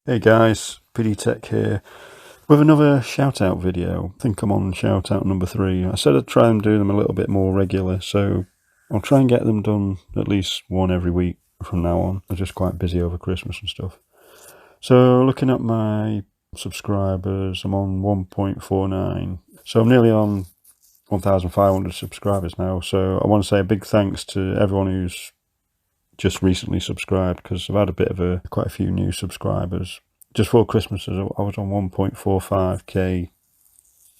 Hey guys, PD Tech here with another shout out video. I think I'm on shout out number 3. I said I'd try and do them a little bit more regular, so I'll try and get them done at least one every week from now on. I'm just quite busy over Christmas and stuff. So looking at my subscribers, I'm on 1.49. So I'm nearly on 1,500 subscribers now. So I want to say a big thanks to everyone who's just recently subscribed, because I've had quite a few new subscribers. Just before Christmas, I was on 1.45k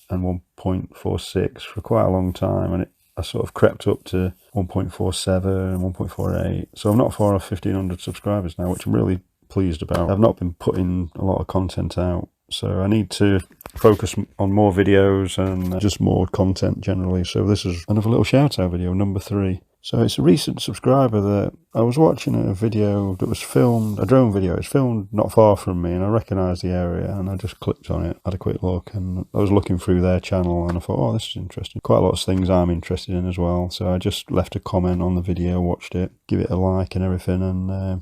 and 1.46 for quite a long time, and I sort of crept up to 1.47 and 1.48. So I'm not far off 1,500 subscribers now, which I'm really pleased about. I've not been putting a lot of content out, so I need to focus on more videos and just more content generally. So this is another little shout out video, number 3. So it's a recent subscriber that I was watching a video that was filmed, a drone video. It's filmed not far from me, and I recognised the area, and I just clicked on it, had a quick look, and I was looking through their channel, and I thought, oh, this is interesting. Quite a lot of things I'm interested in as well. So I just left a comment on the video, watched it, give it a like and everything, and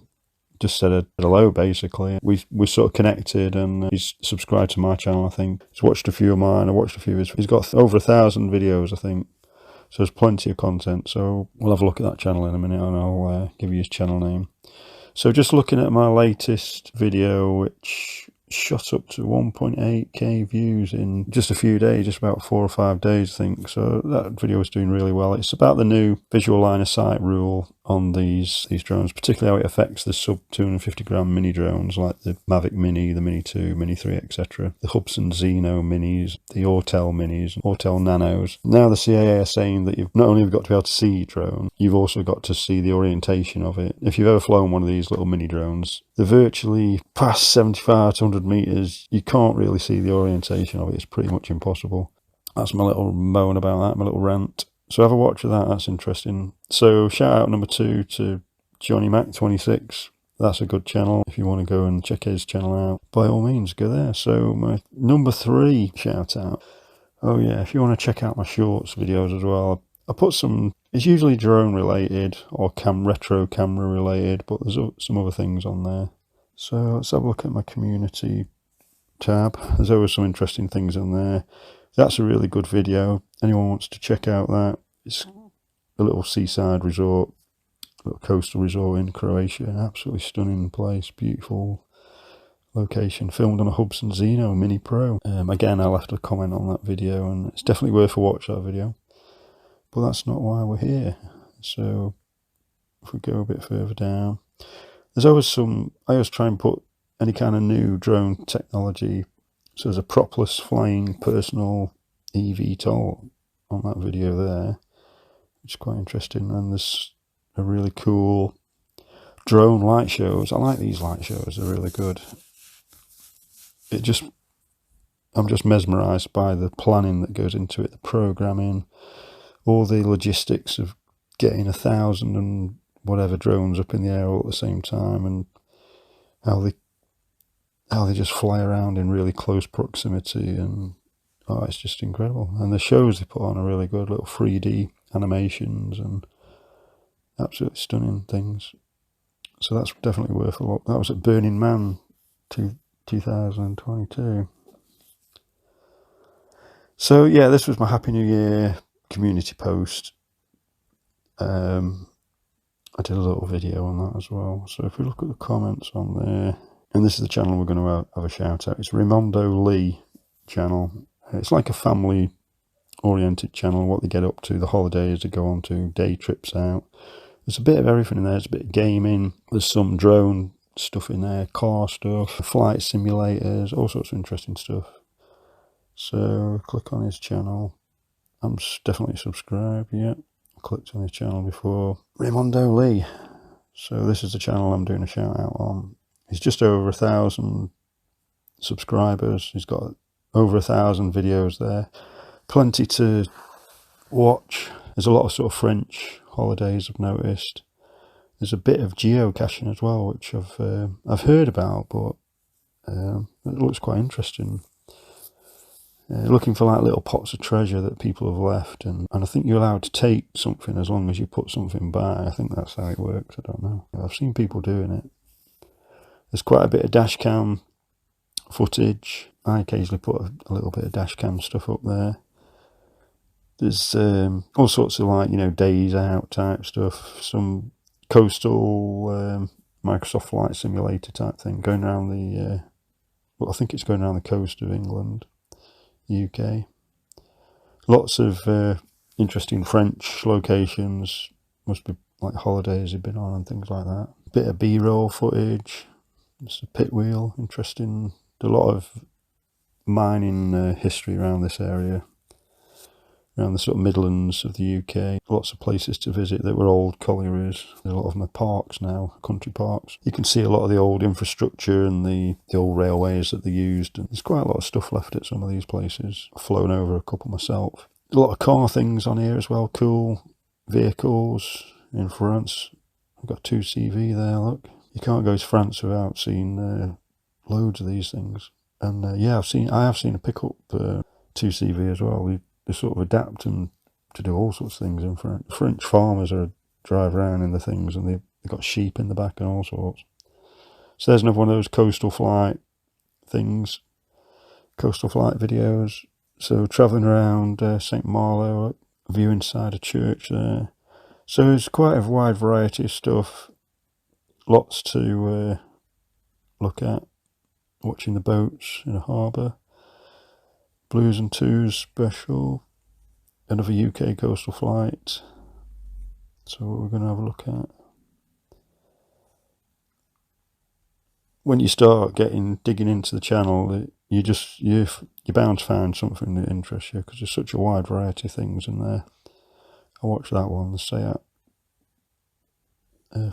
just said a hello, basically. We sort of connected, and he's subscribed to my channel, I think. He's watched a few of mine, I watched a few of his. He's got over 1,000 videos, I think. So there's plenty of content. So we'll have a look at that channel in a minute, and I'll give you his channel name. So just looking at my latest video, which shot up to 1.8k views in just a few days, just about 4 or 5 days, I think. So that video is doing really well. It's about the new visual line of sight rule on these drones, particularly how it affects the sub 250 gram mini drones like the Mavic Mini, the Mini 2, Mini 3, etc. The Hubsan Xeno Minis, the Autel Minis, Autel Nanos. Now the CAA are saying that you've not only got to be able to see your drone, you've also got to see the orientation of it. If you've ever flown one of these little mini drones, they're virtually past 75 to 100 meters. You can't really see the orientation of it. It's pretty much impossible. That's my little moan about that, my little rant. So have a watch of that, that's interesting. So shout out number 2 to Johnny Mac 26. That's a good channel. If you want to go and check his channel out, by all means, go there. So my number 3 shout out. Oh yeah, if you want to check out my shorts videos as well, I put some, it's usually drone related or retro camera related, but there's some other things on there. So let's have a look at my community tab. There's always some interesting things in there. That's a really good video. Anyone wants to check out that? It's a little seaside resort, a little coastal resort in Croatia. Absolutely stunning place, beautiful location. Filmed on a Hubsan Xeno Mini Pro. Again, I left a comment on that video, and it's definitely worth a watch, that video. But that's not why we're here. So if we go a bit further down, there's always I always try and put any kind of new drone technology. So there's a propless flying personal eVTOL on that video there, which is quite interesting. And there's a really cool drone light shows. I like these light shows, they're really good. I'm just mesmerised by the planning that goes into it, the programming, all the logistics of getting 1,000 and whatever drones up in the air all at the same time, and how they just fly around in really close proximity, and oh, it's just incredible. And the shows they put on are really good, little 3D animations and absolutely stunning things. So that's definitely worth a look. That was at Burning Man 2022. So yeah, this was my Happy New Year community post. I did a little video on that as well. So if we look at the comments on there, and this is the channel we're going to have a shout out. It's Raymondo Lee channel. It's like a family oriented channel, what they get up to, the holidays they go on to, day trips out. There's a bit of everything in there. There's a bit of gaming, there's some drone stuff in there, car stuff, flight simulators, all sorts of interesting stuff. So click on his channel. I'm definitely subscribed, yeah. I clicked on his channel before. Raymondo Lee. So this is the channel I'm doing a shout out on. He's just over 1,000 subscribers. He's got over 1,000 videos there. Plenty to watch. There's a lot of sort of French holidays I've noticed. There's a bit of geocaching as well, which I've heard about, but it looks quite interesting. Looking for like little pots of treasure that people have left, and I think you're allowed to take something as long as you put something by. I think that's how it works. I don't know. I've seen people doing it. There's quite a bit of dash cam footage. I occasionally put a little bit of dash cam stuff up there. There's all sorts of, like, you know, days out type stuff, some coastal Microsoft Flight Simulator type thing going around the well, I think it's going around the coast of England, UK. Lots of interesting French locations, must be like holidays you've been on and things like that. Bit of B-roll footage. It's a pit wheel, interesting. A lot of mining history around this area, around the sort of Midlands of the UK. Lots of places to visit that were old collieries. A lot of them are parks now, country parks. You can see a lot of the old infrastructure and the old railways that they used. And there's quite a lot of stuff left at some of these places. I've flown over a couple myself. A lot of car things on here as well, cool vehicles in France. I've got 2CV there, look. You can't go to France without seeing loads of these things. And yeah, I have seen a pickup 2CV as well. They sort of adapt them to do all sorts of things in France. French farmers drive around in the things, and they've got sheep in the back and all sorts. So there's another one of those coastal flight things, coastal flight videos. So travelling around St Malo, view inside a church there. So it's quite a wide variety of stuff. Lots to look at. Watching the boats in a harbour. Blues and Twos special. Another UK coastal flight. So what we're going to have a look at. When you start digging into the channel, you're bound to find something that interests you, because there's such a wide variety of things in there. I watched that one, the Seat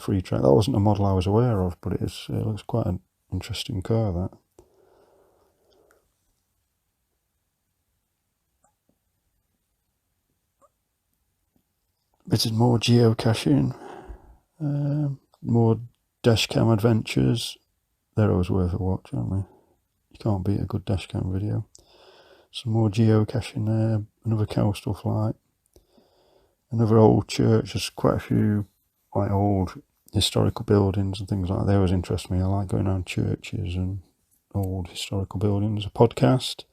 free track. That wasn't a model I was aware of, but it looks quite an interesting car, that. This is more geocaching, more dashcam adventures. They're always worth a watch, aren't they? You can't beat a good dashcam video. Some more geocaching there, another coastal flight, another old church. There's quite a few like old historical buildings and things like that. They always interest me. I like going around churches and old historical buildings. A podcast,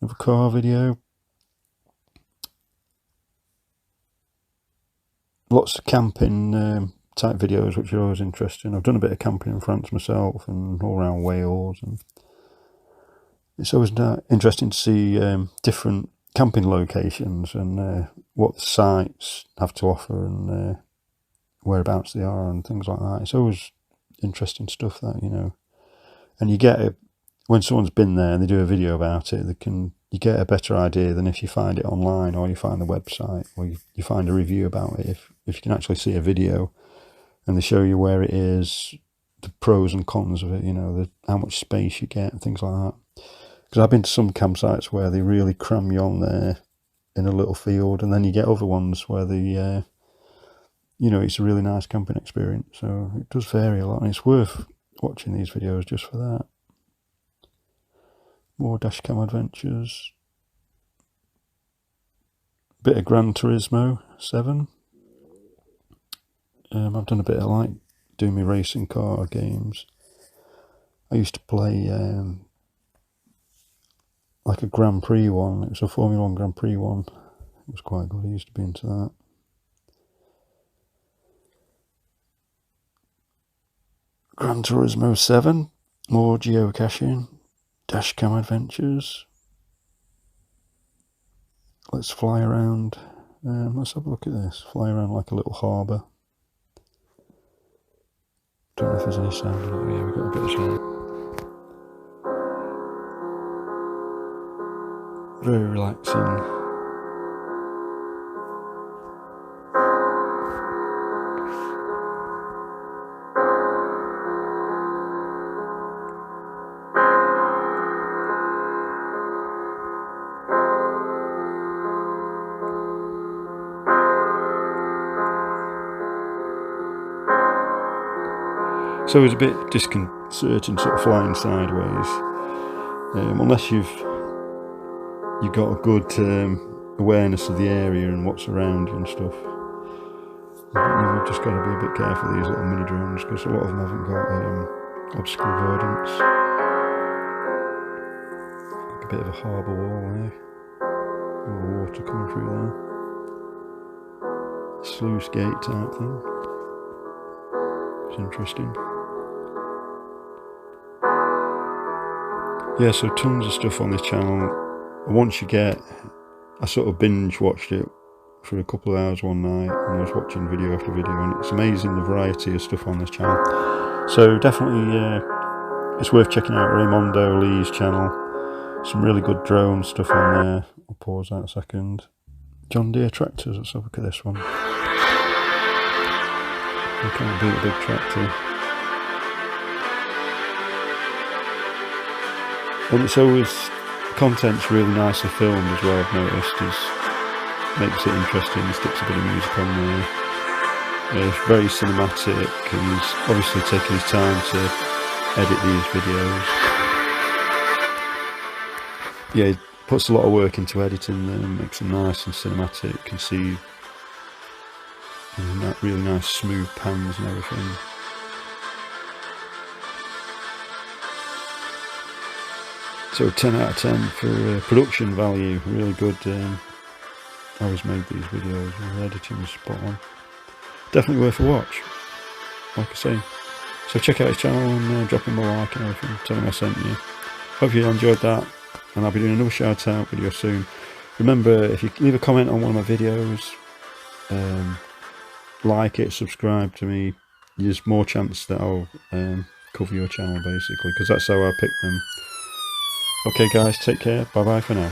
another car video. Lots of camping type videos, which are always interesting. I've done a bit of camping in France myself and all around Wales, and it's always interesting to see different camping locations and what the sites have to offer and whereabouts they are and things like that. It's always interesting stuff, that, you know. And you get when someone's been there and they do a video about it, you get a better idea than if you find it online, or you find the website, or you find a review about it. If you can actually see a video and they show you where it is, the pros and cons of it, you know, how much space you get and things like that. Because I've been to some campsites where they really cram you on there in a little field, and then you get other ones where you know, it's a really nice camping experience. So it does vary a lot, and it's worth watching these videos just for that. More dashcam adventures. Bit of Gran Turismo 7. I've done a bit of doing my racing car games. I used to play like a Grand Prix one. It was a Formula 1 Grand Prix one. It was quite good. I used to be into that. Gran Turismo 7. More geocaching. Dashcam adventures. Let's fly around. Let's have a look at this. Fly around like a little harbour. Don't know if there's any sound in it. Yeah, we've got a bit of sound. Very relaxing. So it was a bit disconcerting, sort of flying sideways, unless you've got a good awareness of the area and what's around you and stuff. You've just got to be a bit careful of these little mini drones, because a lot of them haven't got obstacle avoidance. bit of a harbour wall there. A little water coming through there. Sluice gate type thing. It's interesting. Yeah, so tons of stuff on this channel. Once you get, I sort of binge watched it for a couple of hours one night, and I was watching video after video, and it's amazing the variety of stuff on this channel. So definitely it's worth checking out Raymondo Lee's channel. Some really good drone stuff on there. I'll pause that a second. John Deere tractors, let's have a look at this one. You can't beat a big tractor. And it's always, content's really nicely filmed as well, I've noticed. Makes it interesting, sticks a bit of music on there. It's very cinematic, and he's obviously taking his time to edit these videos. Yeah, he puts a lot of work into editing them, makes them nice and cinematic. You can see that really nice smooth pans and everything. So 10 out of 10 for production value, really good. I always made these videos, the editing was spot on. Definitely worth a watch, like I say. So check out his channel and drop him a like and everything, tell him I sent you. Hope you enjoyed that, and I'll be doing another shout out video soon. Remember, if you leave a comment on one of my videos, like it, subscribe to me, there's more chance that I'll cover your channel basically, because that's how I pick them. Okay guys, take care, bye bye for now.